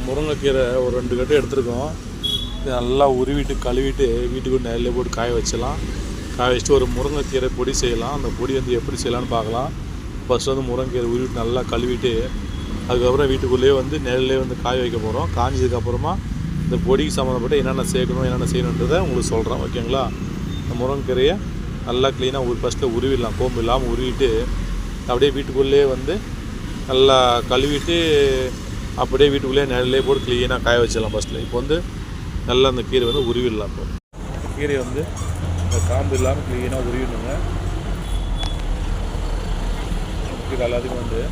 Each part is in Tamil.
முருங்கைக்கீரை ஒரு 2 கட்டு எடுத்துருக்கோம். இது நல்லா உருவிட்டு கழுவிட்டு வீட்டுக்கு நேரில் போட்டு காய வச்சிடலாம். காய வச்சுட்டு ஒரு முருங்கைக்கீரை பொடி செய்யலாம். அந்த பொடி வந்து எப்படி செய்யலான்னு பார்க்கலாம். ஃபஸ்ட்டு வந்து முருங்கைக்கீரை உருவிட்டு நல்லா கழுவிட்டு அதுக்கப்புறம் வீட்டுக்குள்ளேயே வந்து நெல்லே வந்து காய வைக்க போகிறோம். காய்ஞ்சதுக்கப்புறமா இந்த பொடிக்கு சம்மந்தப்பட்ட என்னென்ன சேர்க்கணும் என்னென்ன செய்யணுன்றதை உங்களுக்கு சொல்கிறேன். ஓகேங்களா? இந்த முருங்கைக்கீரையை நல்லா க்ளீனாக ஃபஸ்ட்டு உருவிடலாம். கோம்பு இல்லாமல் உருவிட்டு அப்படியே வீட்டுக்குள்ளேயே வந்து நல்லா கழுவிட்டு அப்படியே வீட்டுக்குள்ளேயே நிழலே போட்டு க்ளீனாக காய வச்சிடலாம் ஃபஸ்ட்டில். இப்போ வந்து நல்லா அந்த கீரை வந்து உருவிடலாம். இப்போ கீரையை வந்து இந்த காம்பு இல்லாமல் க்ளீனாக உருவிடணுங்க. கீரை எல்லாத்துக்கும் வந்து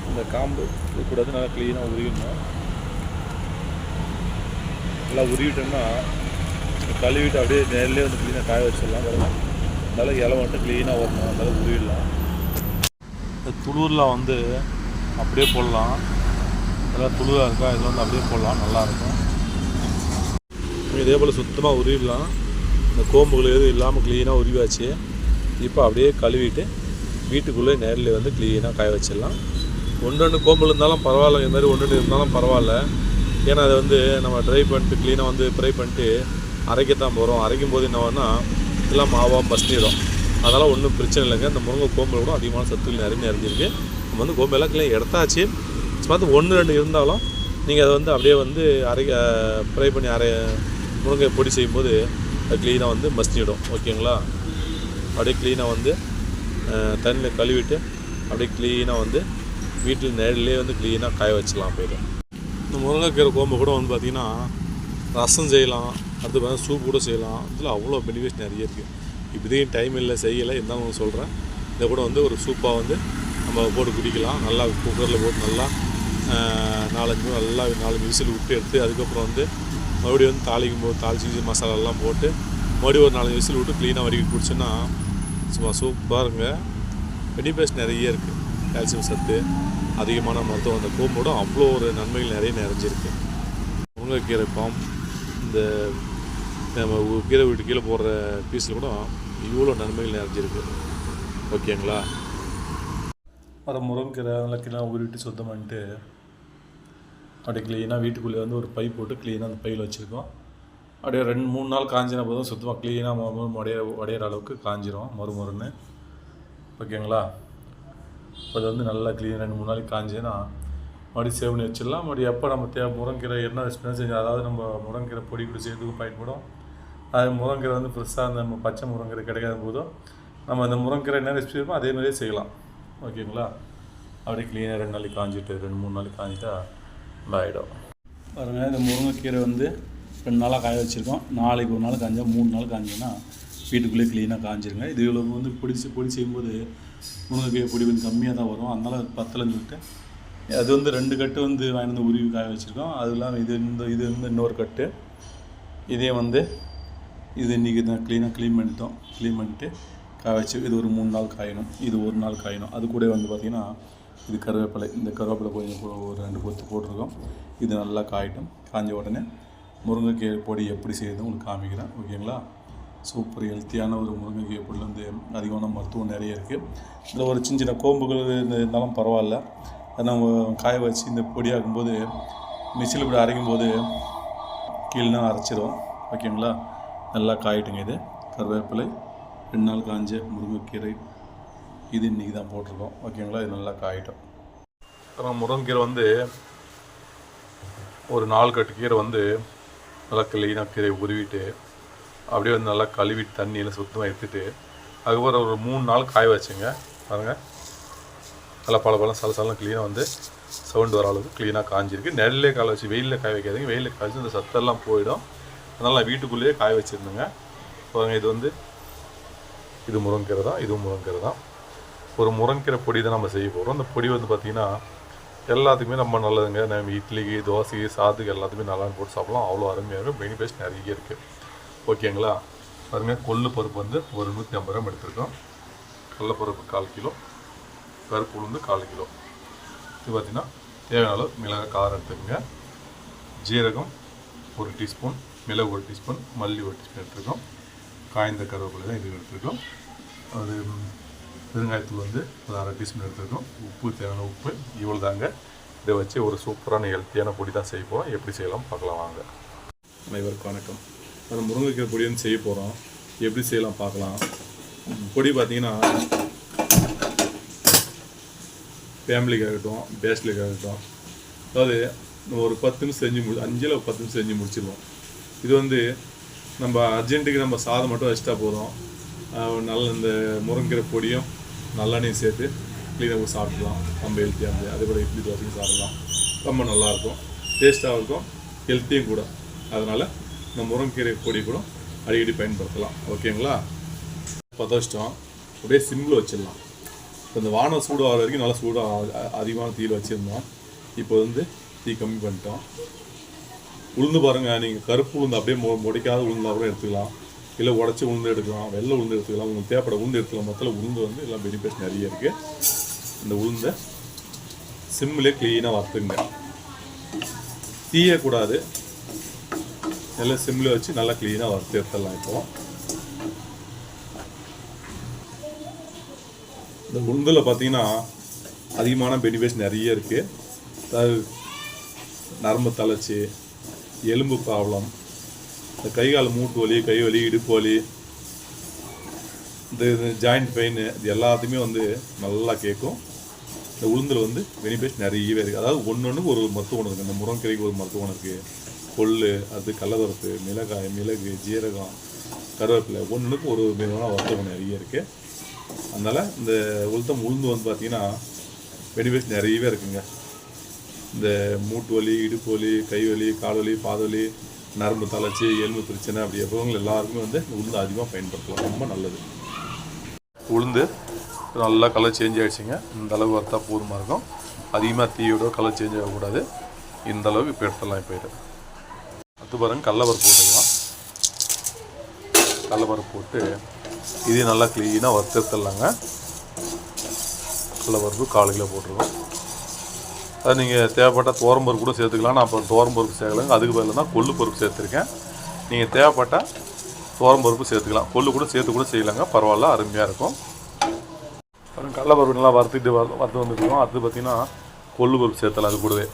இந்த காம்பு கூடாது நல்லா க்ளீனாக உருவிடணும். நல்லா உருவிட்டோம்னா கழுவிட்டு அப்படியே நேரிலே வந்து க்ளீனாக காய வச்சிடலாம். பாருங்கள், நல்லா இலை வந்துட்டு க்ளீனாக வரணும். அதனால உருவிடலாம். இந்த துளூரில் வந்து அப்படியே போடலாம். இதெல்லாம் துளுவாக இருக்கா, இதில் வந்து அப்படியே போடலாம், நல்லாயிருக்கும். இதே போல் சுத்தமாக உருவிடலாம். இந்த கோம்புகள் எதுவும் இல்லாமல் க்ளீனாக உருவியாச்சு. இப்போ அப்படியே கழுவிட்டு வீட்டுக்குள்ளே நேரில் வந்து க்ளீனாக காய வச்சிடலாம். 1-2 கோம்புகள் இருந்தாலும் பரவாயில்ல, இது மாதிரி 1-2 இருந்தாலும் பரவாயில்ல. ஏன்னா அதை வந்து நம்ம ட்ரை பண்ணிட்டு க்ளீனாக வந்து ஃப்ரை பண்ணிட்டு அரைக்கத்தான் போகிறோம். அரைக்கும் போது என்ன ஆகும்னா இதெல்லாம் மாவாக பஸ்னிடும். அதனால் ஒன்றும் பிரச்சனை இல்லைங்க. இந்த முருங்கை கோம்பில் கூட அதிகமான சத்துக்கள் நிறைஞ்சிருக்கு. நம்ம வந்து கோம்பெல்லாம் க்ளீன் எடுத்தாச்சு. பார்த்து 1-2 இருந்தாலும் நீங்கள் அதை வந்து அப்படியே வந்து ஃப்ரை பண்ணி முருங்கை பொடி செய்யும்போது அது க்ளீனாக வந்து மஸ்னிடும். ஓகேங்களா? அப்படியே க்ளீனாக வந்து தண்ணியில் கழுவிட்டு அப்படியே க்ளீனாக வந்து வீட்டில் நேரிலே வந்து க்ளீனாக காய வச்சிடலாம். போயிடும். இந்த முருங்கைக்கீரை கோம்பை கூட வந்து பார்த்திங்கன்னா ரசம் செய்யலாம், அடுத்து பார்த்தா சூப் கூட செய்யலாம். இதில் அவ்வளோ பெனிஃபிட்ஸ் நிறைய இருக்குது. இப்போதையும் டைம் இல்லை, செய்யலை, இருந்தாலும் சொல்கிறேன். இதை கூட வந்து ஒரு சூப்பாக வந்து நம்ம போட்டு குடிக்கலாம். நல்லா குக்கரில் போட்டு நல்லா 4-5 விசில் விட்டு எடுத்து அதுக்கப்புறம் வந்து மறுபடியும் வந்து தாளிக்கும் போது தாளிச்சு மசாலாலாம் போட்டு மறுபடியும் ஒரு 4 விசில் விட்டு க்ளீனாக வடிக்கி குடிச்சோன்னா சும்மா சூப்பராக இருங்க. பெனிஃபிட்ஸ் நிறைய இருக்குது. கால்சியம் சத்து அதிகமான மருத்துவம். அந்த கோம்போட அவ்வளோ ஒரு நன்மைகள் நிறைஞ்சிருக்கு. முருங்கைக்கீரை பாம் இந்த நம்ம கீரை வீட்டு கீழே போடுற பீஸில் கூட இவ்வளோ நன்மைகள் நிறைஞ்சிருக்கு. ஓகேங்களா? வர முருங்கைக்கீரை அதெல்லாம் க்ளீனாக உருவிட்டு சுத்தம் பண்ணிட்டு அப்படியே க்ளீனாக வீட்டுக்குள்ளே வந்து ஒரு பை போட்டு க்ளீனாக அந்த பையில் வச்சுருக்கோம். அப்படியே 2-3 நாள் காஞ்சின போதும் சுத்தமாக க்ளீனாக உடையிற அளவுக்கு காஞ்சிரும் மொறுன்னு. ஓகேங்களா? அது வந்து நல்லா க்ளீனாக 2-3 நாளைக்கு காஞ்சின்னா மறுபடியும் சேவ் பண்ணி வச்சிடலாம். மறுபடியும் எப்போ நம்ம முருங்கைக்கீரை என்ன ரெசிபி செஞ்சு, அதாவது நம்ம முருங்கைக்கீரை பொடி கூட செய்யறதுக்கும் பயன்படும். அது முருங்கைக்கீரை வந்து ஃப்ரெஷ்ஷாக அந்த நம்ம பச்சை முருங்கைக்கீரை கிடைக்காத போதும் நம்ம அந்த முருங்கைக்கீரை என்ன ரெசிபி இருக்கோ அதே மாதிரியே செய்யலாம். ஓகேங்களா? அப்படியே க்ளீனாக 2 நாளைக்கு காஞ்சிட்டு 2-3 நாளைக்கு காஞ்சிட்டா நல்லா ஆகிடும். பாருங்கள், இந்த முருங்கைக்கீரை வந்து 2 நாளாக காய வச்சுருக்கோம். நாளைக்கு ஒரு நாள் காஞ்சா 3 நாள் காஞ்சிங்கன்னா வீட்டுக்குள்ளேயே க்ளீனாக காஞ்சிருங்க. இது இவ்வளோ வந்து பொடி செய்யும்போது முருங்கைக்கீரை பொடி கொஞ்சம் கம்மியாக தான் வரும். அதனால் பத்தலைன்னு சொல்லிட்டு அது வந்து 2 கட்டு வந்து வாங்கி வந்து உருவி காய வச்சுருக்கோம். அது இல்லாமல் இது வந்து இன்னொரு கட்டு. இதே வந்து இது இன்றைக்கி தான் க்ளீன் பண்ணிட்டு காய வச்சு இது ஒரு 3 நாள் காயணும். இது 1 நாள் காயணும். அது கூட வந்து பார்த்திங்கன்னா இது கருவேப்பிலை. இந்த கருவேப்பிலை கொஞ்சம் ஒரு 2 கொத்து போட்டிருக்கோம். இது நல்லா காயட்டும். காய்ஞ்ச உடனே முருங்கைக்கீரை பொடி எப்படி செய்யுதுன்னு உங்களுக்கு காமிக்கிறேன். ஓகேங்களா? சூப்பர் ஹெல்த்தியான ஒரு முருங்கைக்கீரை பொடியில் வந்து அதிகமான மருத்துவம் நிறைய இருக்குது. இதில் ஒரு சின்ன கோம்புகள் இருந்தாலும் பரவாயில்ல. அதை நம்ம காய வச்சு இந்த பொடியாக்கும்போது மிக்சியில் இப்படி அரைக்கும் போது கீழே அரைச்சிடும். ஓகேங்களா? நல்லா காயிட்டுங்க. இது கருவேப்பிலை 2 நாள் காஞ்ச முருங்கைக்கீரை இது இன்றைக்கி தான் போட்டிருக்கோம். ஓகேங்களா? இது நல்லா காயிட்டும். அப்புறம் முருங்கைக்கீரை வந்து ஒரு 4 கட்டு கீரை வந்து நல்லா க்ளீனாக கீரை உருவிட்டு அப்படியே வந்து நல்லா கழுவிட்டு தண்ணியில் சுத்தமாக எடுத்துகிட்டு அதுக்கப்புறம் ஒரு 3 நாள் காய வச்சுங்க. பாருங்கள், நல்லா பழம் சலசலம் க்ளீனாக வந்து சவுண்டு வர அளவுக்கு க்ளீனாக காஞ்சிருக்கு. நெல்லே காய வச்சு வெயிலில் காய வைக்காதீங்க. வெயிலில் காய வச்சு அந்த சத்தெல்லாம் போயிடும். அதனால் நான் வீட்டுக்குள்ளேயே காய வச்சுருந்தேங்க. பாருங்கள், இது முருங்கைக்கீரை தான். இதுவும் முருங்கைக்கீரை தான். ஒரு முருங்கைக்கீரை பொடி தான் நம்ம செய்ய போகிறோம். அந்த பொடி வந்து பார்த்திங்கன்னா எல்லாத்துக்குமே ரொம்ப நல்லதுங்க. நம்ம இட்லிக்கு, தோசைக்கு, சாதத்துக்கு எல்லாத்துக்குமே நல்லா போட்டு சாப்பிடலாம். அவ்வளோ அருமையாக இருக்கும். பெனிஃபிட்ஸ் நிறைய இருக்குது. ஓகேங்களா? பாருங்கள், கொள்ளு பருப்பு வந்து ஒரு 150 கிராம் எடுத்துருக்கோம். கடலைப்பருப்பு 1/4 கிலோ, கருப்பு உளுந்து 1/4 கிலோ. இது பார்த்திங்கன்னா தேவையான அளவு மிளகாய் காரம் எடுத்துக்கோங்க. ஜீரகம் 1 டீஸ்பூன், மிளகு 1 டீஸ்பூன், மல்லி 1 டீஸ்பூன் எடுத்துருக்கோம். காய்ந்த கருவேப்பிலை தான் இது எடுத்துருக்கோம். அது பெருங்காயத்தூள் வந்து ஒரு 1/2 டீஸ்பூன் எடுத்துருக்கோம். உப்பு தேவையான உப்பு இவ்வளோ தாங்க. இதை வச்சு ஒரு சூப்பரான ஹெல்த்தியான பொடி தான் செய்ய போகிறோம். எப்படி செய்யலாம் பார்க்கலாம் வாங்க. அனைவருக்கும் வணக்கம். நம்ம முருங்கைக்கீரை பொடி வந்து செய்ய போகிறோம். எப்படி செய்யலாம் பார்க்கலாம். பொடி பார்த்திங்கன்னா ஃபேமிலிக்காகட்டும் பேஸ்ட்லிக்காகட்டும், அதாவது ஒரு 10 நிமிஷம் செஞ்சு 5 10 நிமிஷம் செஞ்சு முடிச்சிடுவோம். இது வந்து நம்ம அர்ஜென்ட்டுக்கு நம்ம சாதம் மட்டும் வச்சுட்டா போதும். நல்ல இந்த முருங்கைக்கீரை பொடியும் நல்லெண்ணையும் சேர்த்து க்ளீனாக சாப்பிடலாம். நம்ம ஹெல்த்தியாக இருந்தது. அதே போல் இட்லி தோசையும் சாப்பிடலாம். ரொம்ப நல்லாயிருக்கும், டேஸ்ட்டாக இருக்கும், ஹெல்த்தியும் கூட. அதனால் இந்த முருங்கைக்கீரை பொடி கூட அடிக்கடி பயன்படுத்தலாம். ஓகேங்களா? பதஷ்டம் அப்படியே சிம்மில் வச்சிடலாம். இப்போ இந்த வானம் சூடாகிற வரைக்கும் நல்லா சூடாக அதிகமான தீயில் வச்சுருந்தோம். இப்போ வந்து தீ கம்மி பண்ணிட்டோம். உளுந்து பாருங்கள், நீங்கள் கருப்பு உளுந்து அப்படியே முடிக்காத உளுந்தா கூட எடுத்துக்கலாம், இல்லை உடச்சி உளுந்து எடுக்கலாம், வெள்ளை உளுந்து எடுத்துக்கலாம், உங்களுக்கு தேவைப்பட உளுந்து எடுத்துக்கலாம். மொத்தத்தில் உளுந்து வந்து எல்லாம் பெனிஃபிட்ஸ் நிறைய இருக்குது. இந்த உளுந்தை சிம்மிலே க்ளீனாக வறுத்துங்க. தீயக்கூடாது, நல்லா சிம்மில் வச்சு நல்லா க்ளீனாக வறுத்து எடுத்துடலாம். இப்போ இந்த உளுந்தில் பார்த்தீங்கன்னா அதிகமான பெனிஃபிட்ஸ் நிறைய இருக்குது. அதாவது நரம்பு தளர்ச்சி, எலும்பு ப்ராப்ளம், இந்த கை கால் மூட்டு வலி, கை வலி, இடுப்பு வலி, இந்த ஜாயிண்ட் பெயின், இது எல்லாத்தையுமே வந்து நல்லா கேட்கும். இந்த உளுந்தில் வந்து பெனிஃபிட்ஸ் நிறையவே இருக்குது. அதாவது ஒன்று ஒரு மருத்துவம் இருக்குது. இந்த முருங்கைக்கீரைக்கு ஒரு மருத்துவம் இருக்குது. கொள்ளு, அது கடலப்பருப்பு, மிளகாய், மிளகு, ஜீரகம், கருவேப்பிலை, ஒன்றுக்கு ஒரு விதமான மருத்துவம் நிறைய இருக்குது. அதனால் இந்த உளுந்து வந்து பார்த்திங்கன்னா பெனிஃபிட்ஸ் நிறையவே இருக்குங்க. இந்த மூட்டு வலி, இடுப்பு வலி, கை வலி, கால் வலி, பாதவலி, நரம்பு தளர்ச்சி, எலும்பு பிரச்சனை, அப்படி எப்போவங்க எல்லாருக்குமே வந்து இந்த உளுந்து அதிகமாக பயன்படுத்தலாம். ரொம்ப நல்லது. உளுந்து நல்லா கலர் சேஞ்ச் ஆகிடுச்சிங்க. இந்த அளவு வறுத்தா போதுமாக இருக்கும். அதிகமாக தீயோட கலர் சேஞ்ச் ஆகக்கூடாது. இந்த அளவுக்கு இப்போ எடுத்துடலாம். இப்போ இது அது பாருங்கள், கடலப்பருப்பு போட்டுக்கலாம். கடலப்பருப்பு போட்டு இதையும் நல்லா க்ளீனாக வறுத்து எடுத்துடலாங்க. கடலப்பருப்பு 4 கிலோ போட்டுருக்கோம். அது நீங்கள் தேவைப்பட்டால் துவரம்பருப்பு கூட சேர்த்துக்கலாம். நான் இப்போ துவரம்பருப்பு சேர்க்கலைங்க, அதுக்கு பதிலாக தான் கொள்ளு பருப்பு சேர்த்துருக்கேன். நீங்கள் தேவைப்பட்டால் துவரம்பருப்பு சேர்த்துக்கலாம், கொள்ளு கூட சேர்த்து கூட செய்யலாங்க, பரவாயில்ல, அருமையாக இருக்கும். அப்புறம் கடலைப்பருப்பு நல்லா வறுத்து வந்துருக்கோம். அடுத்து பார்த்திங்கன்னா கொள்ளு பருப்பு சேர்த்தலாம். அது கூடவே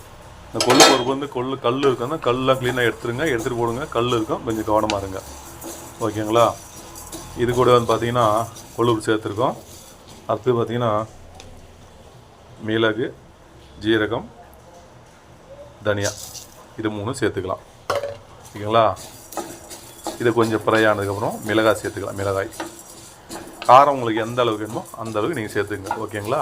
இந்த கொள்ளு பருப்பு வந்து கல் இருக்குன்னா கல்லாம் க்ளீனாக எடுத்துகிட்டு போடுங்க. கல் இருக்கும், கொஞ்சம் கவனமாக இருங்க. ஓகேங்களா? இது கூட வந்து பார்த்திங்கன்னா கொள்ளு பருப்பு சேர்த்துருக்கோம். அடுத்து பார்த்திங்கன்னா மிளகு, ஜீரகம், தனியா, இது 3 சேர்த்துக்கலாம். ஓகேங்களா? இது கொஞ்சம் ஃப்ரை ஆனதுக்கப்புறம் மிளகாய் சேர்த்துக்கலாம். மிளகாய் காரம் உங்களுக்கு எந்த அளவுக்கு வேணுமோ அந்த அளவுக்கு நீங்கள் சேர்த்துக்கங்க. ஓகேங்களா?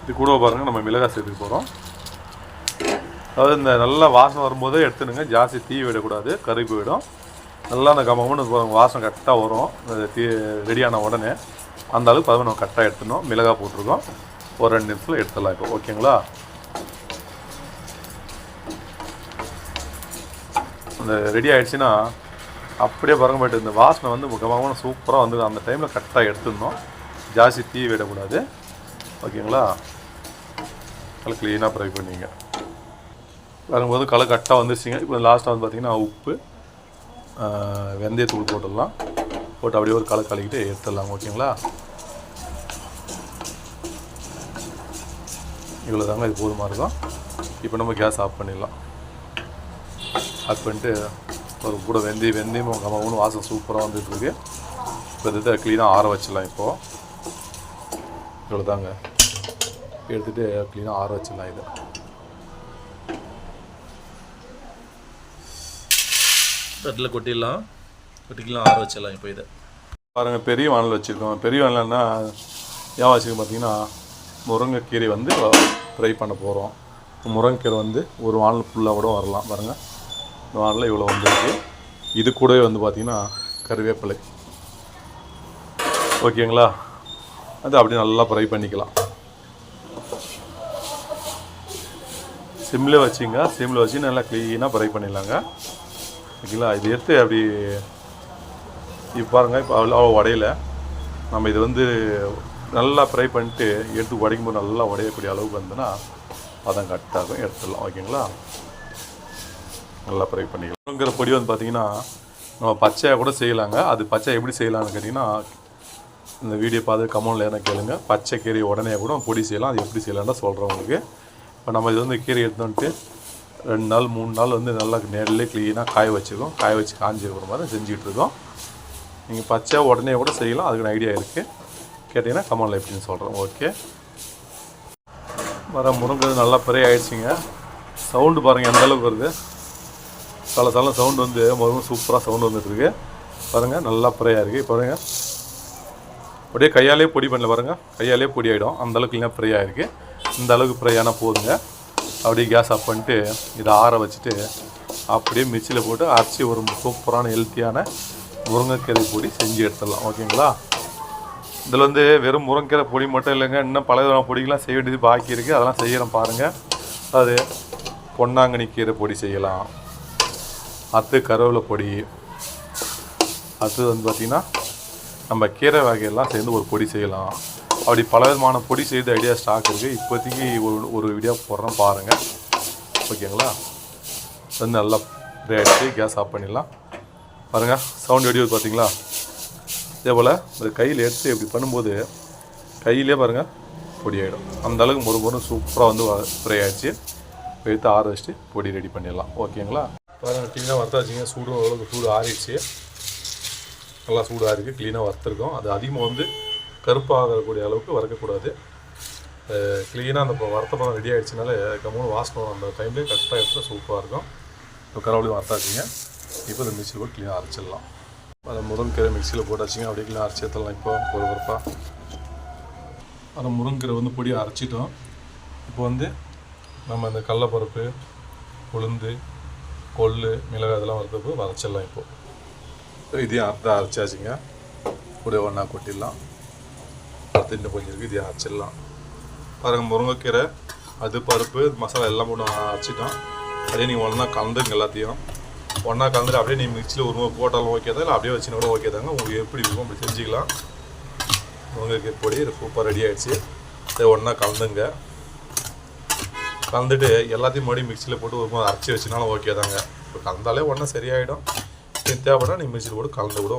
இது கூட பாருங்கள், நம்ம மிளகாய் சேர்த்துக்க போகிறோம். அதாவது இந்த நல்லா வாசனை வரும்போதே எடுத்துனுங்க. ஜாஸ்தி தீ விடக்கூடாது, கருப்பு விடும். நல்லா அந்த கம்மன்னு வாசனை கரெக்டாக வரும். தீ ரெடியான உடனே அந்த அளவுக்கு பதிவு நம்ம கரெக்டாக எடுத்துனோம். மிளகாய் போட்டிருக்கோம். ஒரு 2 நிமிஷத்தில் எடுத்துடலாம் இப்போ. ஓகேங்களா? அந்த ரெடி ஆகிடுச்சின்னா அப்படியே பாருங்க போய்ட்டு இந்த வாசனை வந்து கம்மன்னு சூப்பராக வந்து அந்த டைமில் கரெக்டாக எடுத்துடணும். ஜாஸ்தி தீ விடக்கூடாது. ஓகேங்களா? நல்லா க்ளீனாக ஃப்ரை பண்ணிங்க. வரும்போது கலர் கரெக்டாக வந்துருச்சிங்க. இப்போ லாஸ்ட்டாக வந்து பார்த்திங்கன்னா உப்பு, வெந்தயத்தூள் போட்டுடலாம். போட்டு அப்படியே ஒரு கலக்கிட்டு எடுத்துடலாம். ஓகேங்களா? இவ்வளோ தாங்க, இது போதுமாக இருக்கும். இப்போ நம்ம கேஸ் ஆஃப் பண்ணிடலாம். ஆஃப் பண்ணிட்டு ஒரு கூட வெந்தயமும் கம்மன்னு வாசம் சூப்பராக வந்துட்டுருக்கு. இப்போ இதை க்ளீனாக ஆற வச்சிடலாம். இப்போது இவ்வளோ தாங்க, எடுத்துகிட்டு க்ளீனாக ஆற வச்சிடலாம். இது தட்டில் கொட்டிக்கலாம், ஆற வச்சிடலாம். இப்போ இதை பாருங்கள், பெரிய வானல் வச்சுருக்கோம். பெரிய வானல்னா ஏன் வச்சுருக்கோம் பார்த்தீங்கன்னா, முருங்கைக்கீரை வந்து ஃப்ரை பண்ண போகிறோம். முருங்கைக்கீரை வந்து ஒரு வானல் ஃபுல்லாக கூட வரலாம். பாருங்கள், இந்த வானலில் இவ்வளோ வந்துருக்கு. இது கூடவே வந்து பார்த்திங்கன்னா கருவேப்பிலை. ஓகேங்களா? அது அப்படியே நல்லா ஃப்ரை பண்ணிக்கலாம். சிம்மில் வச்சுங்க. சிம்மில் வச்சு நல்லா க்ளீனாக ஃப்ரை பண்ணிடலாங்க. ஓகேங்களா? இது எடுத்து அப்படி இப்போ பாருங்கள், இப்போ அவ்வளோ உடையில நம்ம இது வந்து நல்லா ஃப்ரை பண்ணிட்டு எடுத்து உடைக்கும்போது நல்லா உடையக்கூடிய அளவுக்கு வந்துன்னா பதம் கரெக்டாகும், எடுத்துடலாம். ஓகேங்களா, நல்லா ஃப்ரை பண்ணிக்கலாம். முருங்கிற பொடி வந்து பார்த்திங்கன்னா நம்ம பச்சையாக கூட செய்யலாங்க. அது பச்சை எப்படி செய்யலாம்னு கேட்டிங்கன்னா இந்த வீடியோ பார்த்து கமெண்ட்டில் என்ன கேளுங்க. பச்சை கீரை உடனே கூட பொடி செய்யலாம். அது எப்படி செய்யலாம்னு சொல்கிறேன் உங்களுக்கு. இப்போ நம்ம இது வந்து கீரை எடுத்து வந்துட்டு 2 நாள் 3 நாள் வந்து நல்லா நேரில் க்ளீனாக காய வச்சுருக்கோம். காய வச்சு காஞ்சி இருக்கிற மாதிரி செஞ்சுக்கிட்டு இருக்கோம். நீங்கள் பச்சை உடனே கூட செய்யலாம். அதுக்கு ஐடியா இருக்குது. கேட்டிங்கன்னா கமெண்ட்டில் எப்படின்னு சொல்கிறேன். ஓகே, வர முருங்கை நல்லா பெரிய ஆகிடுச்சிங்க. சவுண்டு பாருங்கள் எந்த அளவுக்கு வருது. சில சவுண்டு வந்து முருங்கை சூப்பராக சவுண்டு வந்துட்டுருக்கு பாருங்கள். நல்லா ஃப்ரையாக இருக்குது. பாருங்கள், அப்படியே கையாலே பொடி பண்ணல பாருங்கள். கையாலே பொடி ஆகிடும். அந்தளவுக்கு இல்லைனா ஃப்ரை ஆகிருக்கு. இந்த அளவுக்கு ஃப்ரை ஆனால் போதுங்க. அப்படியே கேஸ் ஆஃப் பண்ணிட்டு இதை ஆற வச்சுட்டு அப்படியே மிக்சியில் போட்டு அரைச்சி ஒரு சூப்பரான ஹெல்த்தியான முருங்கைக்கீரை பொடி செஞ்சு எடுத்துடலாம். ஓகேங்களா, இதில் வந்து வெறும் முருங்கைக்கீரை பொடி மட்டும் இல்லைங்க, இன்னும் பல விதமான பொடிகள்லாம் செய்ய வேண்டியது பாக்கி இருக்குது. அதெல்லாம் செய்கிறோம் பாருங்கள். அது பொன்னாங்கண்ணி கீரை பொடி செய்யலாம். அடுத்து கருவேப்பிலை பொடி. அடுத்தது வந்து பார்த்திங்கன்னா நம்ம கீரை வகையெல்லாம் சேர்ந்து ஒரு பொடி செய்யலாம். அப்படி பல விதமான பொடி செய்து ஐடியா ஸ்டாக் இருக்குது. இப்போதைக்கு ஒரு வீடியோ போடுறோம் பாருங்கள். ஓகேங்களா, வந்து நல்லா ஃப்ரை ஆகிடுச்சு. கேஸ் ஆஃப் பண்ணிடலாம். பாருங்கள், சவுண்ட் வீடியோ பார்த்தீங்களா. இதே போல் இந்த கையில் எடுத்து இப்படி பண்ணும்போது கையிலே பாருங்கள் பொடி ஆகிடும். அந்தளவுக்கு ஒரு சூப்பராக வந்து ஃப்ரை ஆகிடுச்சு. எடுத்து ஆற வச்சுட்டு பொடி ரெடி பண்ணிடலாம். ஓகேங்களா, பாருங்கள் க்ளீனாக வறுத்தாச்சுங்க. சூடு ஓரளவுக்கு சூடு ஆறிடுச்சு. நல்லா சூடாக இருக்குது. க்ளீனாக வறுத்துருக்கோம். அது அதிகமாக வந்து கருப்பாகக்கூடிய அளவுக்கு வறுக்கக்கூடாது. க்ளீனாக அந்த வறுத்த பழம் ரெடி ஆகிடுச்சினால கம்முன்னு வாசனை அந்த டைம்லேயே கரெக்டாக எடுத்து சூப்பராக இருக்கும். இப்போ கருவேப்பிலையும் வறுத்தாச்சுங்க. இப்போ இந்த மிக்சியில் போட்டு க்ளீனாக அரைச்சிடலாம். அந்த முருங்கீரை மிக்சியில் போட்டாச்சுங்க. அப்படியே க்ளீனாக அரைச்சி எடுத்துடலாம். இப்போ ஒரு பருப்பாக அந்த முருங்கீரை வந்து பொடியை அரைச்சிட்டோம். இப்போ வந்து நம்ம இந்த கடலைப்பருப்பு, உளுந்து, கொள்ளு, மிளகாய் இதெல்லாம் வறுத்தப்போ வரைச்சிடலாம். இப்போது இதையும் அரைச்சாச்சுங்க. கூட ஒன்றா கொட்டிடலாம். அடுத்து இன்னும் கொஞ்சம் இருக்குது. இதையும் அரைச்சிடலாம். பாருங்கள், முருங்கைக்கீரை, அது பருப்பு, மசாலா எல்லாம் போட்டு அரைச்சிட்டோம். அப்படியே நீங்கள் ஒன்றா கலந்துங்க. எல்லாத்தையும் ஒன்றா கலந்துட்டு அப்படியே நீங்கள் மிக்சியில் ஒரு போட்டாலும் ஓகே தான், இல்லை அப்படியே வச்சுன்னா கூட ஓகே தாங்க. உங்களுக்கு எப்படி இருக்கும் அப்படி செஞ்சுக்கலாம். முருங்கைக்கீரை பொடி சூப்பர் ரெடி ஆகிடுச்சு. அதை ஒன்றா கலந்துங்க. கலந்துட்டு எல்லாத்தையும் மறுபடியும் மிக்சியில் போட்டு ஒரு அரைச்சி வச்சுனாலும் ஓகே தாங்க. இப்போ கலந்தாலே ஒன்றா சரியாயிடும். தேவைப்பட்டா நீங்கள் மிக்சியில் போட்டு கலந்து கூட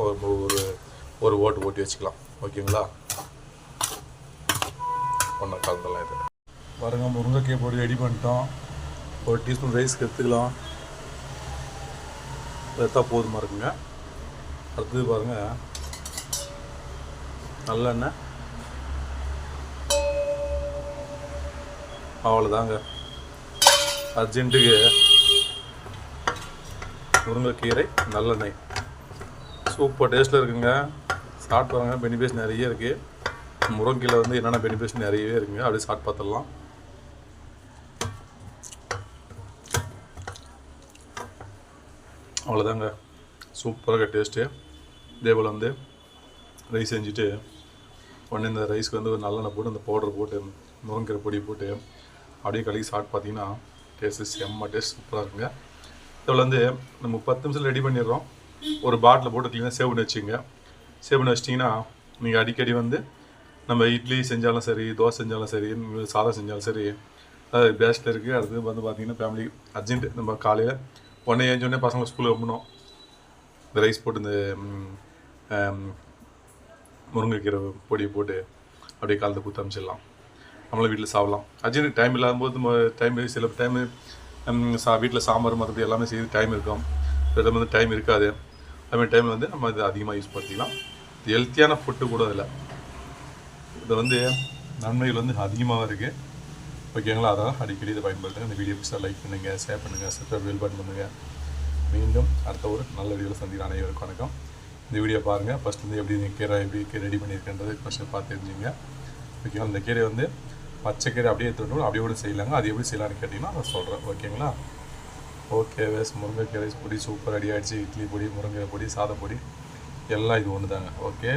ஒரு ஓட்டி வச்சுக்கலாம். ஓகேங்களா, ஒன்றா கலந்துடலாம். இது பாருங்கள், முருங்கைக்கீரை பொடி ரெடி பண்ணிட்டோம். ஒரு டீஸ்பூன் ரைஸ்க்கு எடுத்துக்கலாம். எடுத்தா போதுமா இருக்குங்க. அடுத்தது பாருங்கள், நல்லெண்ணெய். அவ்வளோதாங்க. அர்ஜென்ட்டுக்கு முருங்கைக்கீரை நல்லெண்ணெய் சூப்பர் டேஸ்ட்டில் இருக்குங்க. சாப்பிட்டு பாருங்க. பெனிஃபிட்ஸ் நிறைய இருக்குது. முருங்கைக்கீரை வந்து என்னென்ன பெனிஃபிட்ஸ் நிறையவே இருக்குங்க. அப்படியே சாப்பிட்டு பார்த்துடலாம். அவ்வளோதாங்க, சூப்பராக டேஸ்ட்டு. இதே போல் வந்து ரைஸ் செஞ்சுட்டு உடனே இந்த ரைஸ்க்கு வந்து ஒரு நல்லெண்ணெய் போட்டு அந்த பவுடர் போட்டு முருங்கைக்கீரை பொடி போட்டு அப்படியே கழுவி சாப்பிட்டு பார்த்தீங்கன்னா டேஸ்ட்டு செம்ம டேஸ்ட் சூப்பராக இருக்குங்க. இதில் வந்து நம்ம 10 நிமிஷத்தில் ரெடி பண்ணிடுறோம். ஒரு பாட்டில் போட்டு க்ளீனாக சேவ் பண்ணி வச்சுங்க. சேவ் பண்ணி வச்சிட்டிங்கன்னா நீங்கள் அடிக்கடி வந்து நம்ம இட்லி செஞ்சாலும் சரி, தோசை செஞ்சாலும் சரி, சாதம் செஞ்சாலும் சரி, அது பெஸ்ட்டில் இருக்குது. அடுத்து வந்து பார்த்திங்கன்னா ஃபேமிலி அர்ஜென்ட் நம்ம காலையில் உடனே ஏஞ்சோடனே பசங்களை ஸ்கூலுக்கு அனுப்பணும். இந்த ரைஸ் போட்டு இந்த முருங்கைக்கீரை பொடியை போட்டு அப்படியே கலந்து கொடுத்து அனுப்பிச்சிடலாம். நம்மளும் வீட்டில் சாப்பிடலாம். அர்ஜென்ட் டைம் இல்லாதபோது சில டைமு வீட்டில் சாம்பார் மற்றபடி எல்லாமே செய்து டைம் இருக்கும். சில டைம் வந்து டைம் இருக்காது. அதுமாதிரி டைமில் வந்து நம்ம இதை அதிகமாக யூஸ் பண்ணிக்கலாம். இது ஹெல்த்தியான ஃபுட்டு கூட இதில். இதை வந்து நன்மைகள் வந்து அதிகமாக இருக்குது. ஓகேங்களா, அதான் அடிக்கடி இதை பயன்படுத்துங்க. இந்த வீடியோ பிடிச்சா லைக் பண்ணுங்கள், ஷேர் பண்ணுங்கள், சப்ஸ்கிரைப் பெல் பட்டன் பண்ணுங்கள். மீண்டும் அடுத்த ஒரு நல்ல வீடியோவில் சந்திக்கிற அனைவருக்கும் வணக்கம். இந்த வீடியோ பாருங்கள். ஃபஸ்ட் வந்து எப்படி நீங்கள் எப்படி ரெடி பண்ணியிருக்கின்றது ஃபஸ்ட்டு பார்த்து தெரிஞ்சுங்க. ஓகேங்களா, இந்த கீரை வந்து பச்சை கீரை அப்படியே எடுத்துகிட்டு அப்படியே கூட செய்யலாங்க. அது எப்படி செய்யலான்னு கேட்டிங்கன்னா நான் சொல்கிறேன். ஓகேங்களா, ஓகே. முருங்கைக்கீரை பொடி சூப்பர் ரெடி ஆகிடுச்சு. இட்லி பொடி, முருங்கை பொடி, சாதம் பொடி எல்லாம் இது ஒன்று தாங்க. ஓகே.